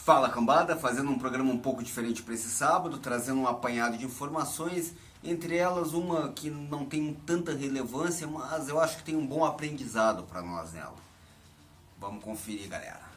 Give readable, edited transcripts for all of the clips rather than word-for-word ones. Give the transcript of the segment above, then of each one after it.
Fala cambada, fazendo um programa um pouco diferente para esse sábado, trazendo um apanhado de informações, entre elas uma que não tem tanta relevância, mas eu acho que tem um bom aprendizado para nós nela. Vamos conferir, galera.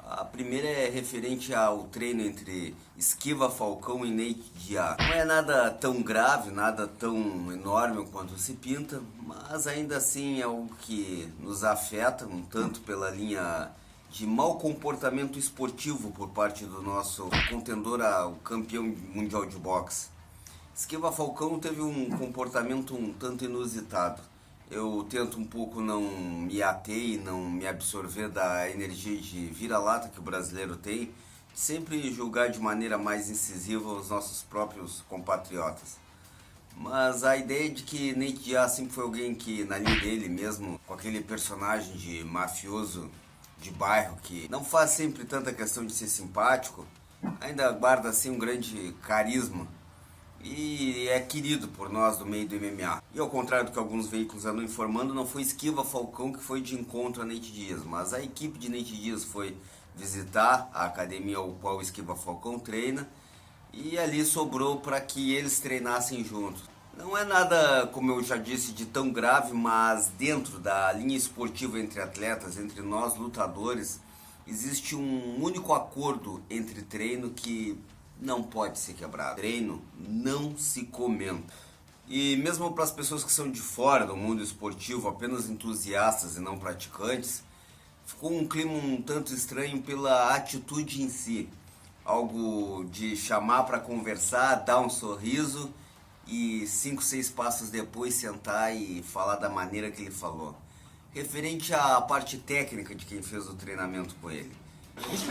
A primeira é referente ao treino entre Esquiva Falcão e Nate Diaz. Não é nada tão grave, nada tão enorme quanto se pinta, mas ainda assim é algo que nos afeta um tanto pela linha de mau comportamento esportivo por parte do nosso contendor ao campeão mundial de boxe. Esquiva Falcão teve um comportamento um tanto inusitado. Eu tento um pouco não me ater e não me absorver da energia de vira-lata que o brasileiro tem, sempre julgar de maneira mais incisiva os nossos próprios compatriotas. Mas a ideia de que Nate Diaz sempre foi alguém que, na linha dele mesmo, com aquele personagem de mafioso de bairro que não faz sempre tanta questão de ser simpático, ainda guarda assim um grande carisma e é querido por nós do meio do MMA. E ao contrário do que alguns veículos andam informando, não foi Esquiva Falcão que foi de encontro a Nate Diaz, mas a equipe de Nate Diaz foi visitar a academia ao qual Esquiva Falcão treina e ali sobrou para que eles treinassem juntos. Não é nada, como eu já disse, de tão grave, mas dentro da linha esportiva entre atletas, entre nós lutadores, existe um único acordo entre treino que não pode ser quebrado. Treino não se comenta. E mesmo para as pessoas que são de fora do mundo esportivo, apenas entusiastas e não praticantes, ficou um clima um tanto estranho pela atitude em si. Algo de chamar para conversar, dar um sorriso e 5, 6 passos depois sentar e falar da maneira que ele falou. Referente à parte técnica de quem fez o treinamento com ele. He's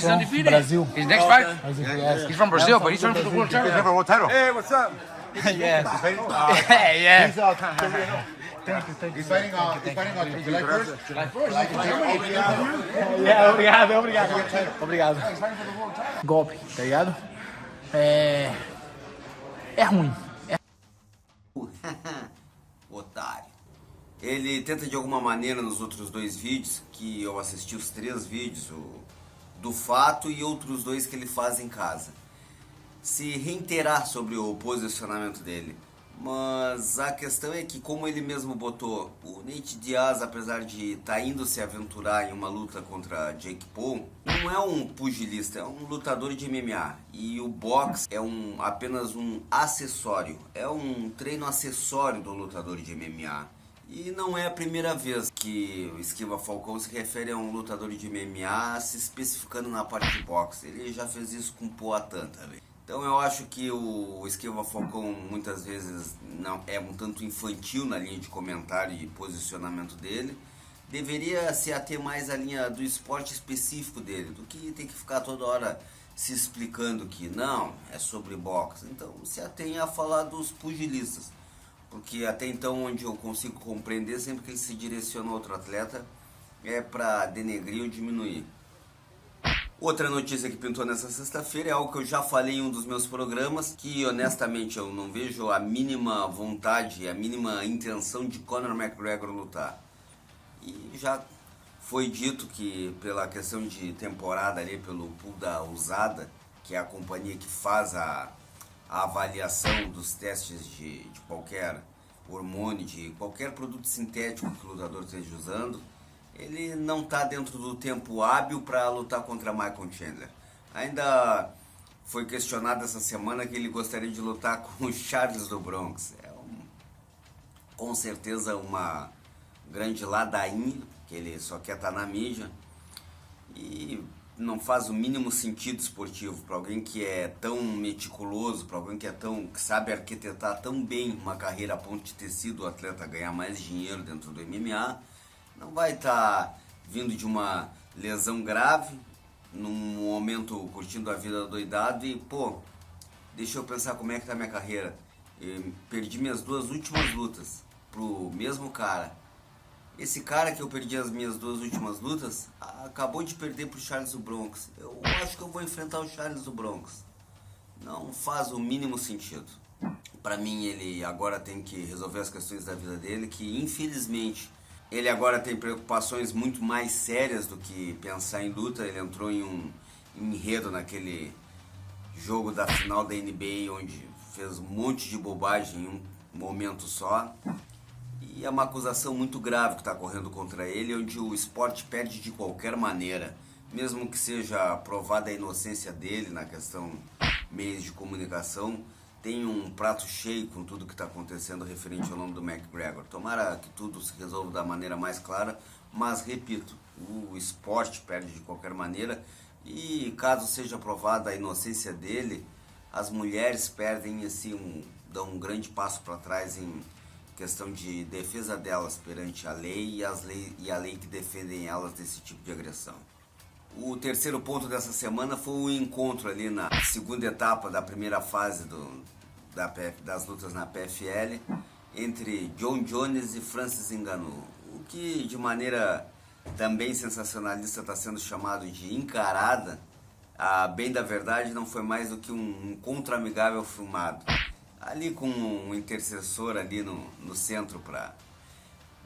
undefeated. Brazil. His next fight, He's he's from Brazil, but he's trying for the world championship. World title. Hey, what's up? yeah. Yeah. He's fighting on July 1st. Yeah, obrigado. Golpe, tá ligado? É ruim. Otário. Ele tenta de alguma maneira nos outros 2 vídeos, que eu assisti os 3 vídeos, o do fato e outros 2 que ele faz em casa, se reiterar sobre o posicionamento dele. Mas a questão é que, como ele mesmo botou, o Nate Diaz, apesar de estar indo se aventurar em uma luta contra Jake Paul, não é um pugilista, é um lutador de MMA. E o boxe é apenas um acessório, é um treino acessório do lutador de MMA. E não é a primeira vez que o Esquiva Falcão se refere a um lutador de MMA se especificando na parte de boxe. Ele já fez isso com Poatan também. Então eu acho que o Esquiva Falcão muitas vezes não é um tanto infantil na linha de comentário e posicionamento dele. Deveria se ater mais à linha do esporte específico dele, do que tem que ficar toda hora se explicando que não, é sobre boxe. Então se atenha a falar dos pugilistas. Porque até então, onde eu consigo compreender, sempre que ele se direciona a outro atleta, é para denegrir ou diminuir. Outra notícia que pintou nessa sexta-feira é algo que eu já falei em um dos meus programas, que honestamente eu não vejo a mínima vontade, a mínima intenção de Conor McGregor lutar. E já foi dito que pela questão de temporada ali, pelo pool da USADA, que é a companhia que faz a avaliação dos testes de qualquer hormônio, de qualquer produto sintético que o lutador esteja usando, ele não está dentro do tempo hábil para lutar contra Michael Chandler. Ainda foi questionado essa semana que ele gostaria de lutar com o Charles do Bronx. Com certeza uma grande ladainha, que ele só quer estar na mídia. E não faz o mínimo sentido esportivo para alguém que é tão meticuloso, para alguém que sabe arquitetar tão bem uma carreira a ponto de ter sido o atleta ganhar mais dinheiro dentro do MMA, não vai estar vindo de uma lesão grave, num momento curtindo a vida doidado e, deixa eu pensar como é que tá minha carreira. Eu perdi minhas 2 últimas lutas pro mesmo cara. Esse cara que eu perdi as minhas 2 últimas lutas, acabou de perder pro Charles do Bronx. Eu acho que eu vou enfrentar o Charles do Bronx. Não faz o mínimo sentido. Pra mim, ele agora tem que resolver as questões da vida dele, que infelizmente ele agora tem preocupações muito mais sérias do que pensar em luta. Ele entrou em um enredo naquele jogo da final da NBA, onde fez um monte de bobagem em um momento só. E é uma acusação muito grave que está correndo contra ele, onde o esporte perde de qualquer maneira, mesmo que seja provada a inocência dele na questão meios de comunicação. Tem um prato cheio com tudo que está acontecendo referente ao nome do McGregor. Tomara que tudo se resolva da maneira mais clara, mas repito, o esporte perde de qualquer maneira e caso seja provada a inocência dele, as mulheres perdem assim, dão um grande passo para trás em questão de defesa delas perante a lei e a lei que defendem elas desse tipo de agressão. O terceiro ponto dessa semana foi o encontro ali na segunda etapa da primeira fase das lutas na PFL entre John Jones e Francis Ngannou, o que de maneira também sensacionalista está sendo chamado de encarada. A bem da verdade não foi mais do que um encontro amigável filmado, ali com um intercessor ali no centro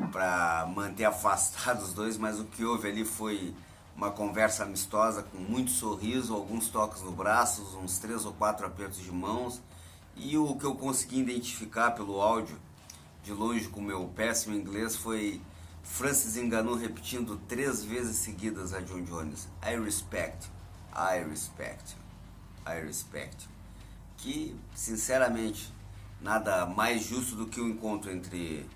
para manter afastados os dois, mas o que houve ali foi uma conversa amistosa com muito sorriso, alguns toques no braço, uns 3 ou 4 apertos de mãos, e o que eu consegui identificar pelo áudio de longe com o meu péssimo inglês foi Francis Ngannou repetindo 3 vezes seguidas a John Jones: I respect, I respect, I respect. Que, sinceramente, nada mais justo do que o encontro entre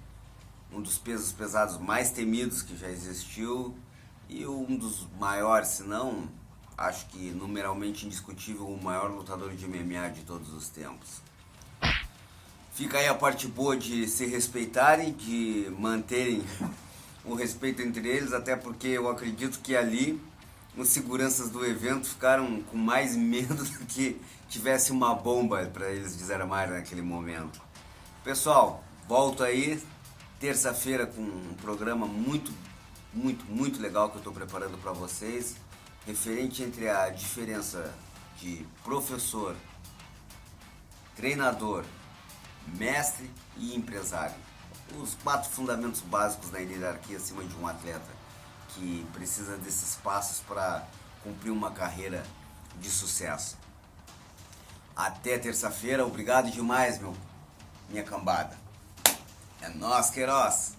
um dos pesos pesados mais temidos que já existiu e um dos maiores, se não, acho que numeralmente indiscutível, o maior lutador de MMA de todos os tempos. Fica aí a parte boa de se respeitarem, de manterem o respeito entre eles, até porque eu acredito que ali os seguranças do evento ficaram com mais medo do que tivesse uma bomba para eles desarmarem naquele momento. Pessoal, volto aí terça-feira com um programa muito legal que eu estou preparando para vocês, referente entre a diferença de professor, treinador, mestre e empresário. Os 4 fundamentos básicos da hierarquia acima de um atleta que precisa desses passos para cumprir uma carreira de sucesso. Até terça-feira, obrigado demais, minha cambada. É nóis, Queiroz!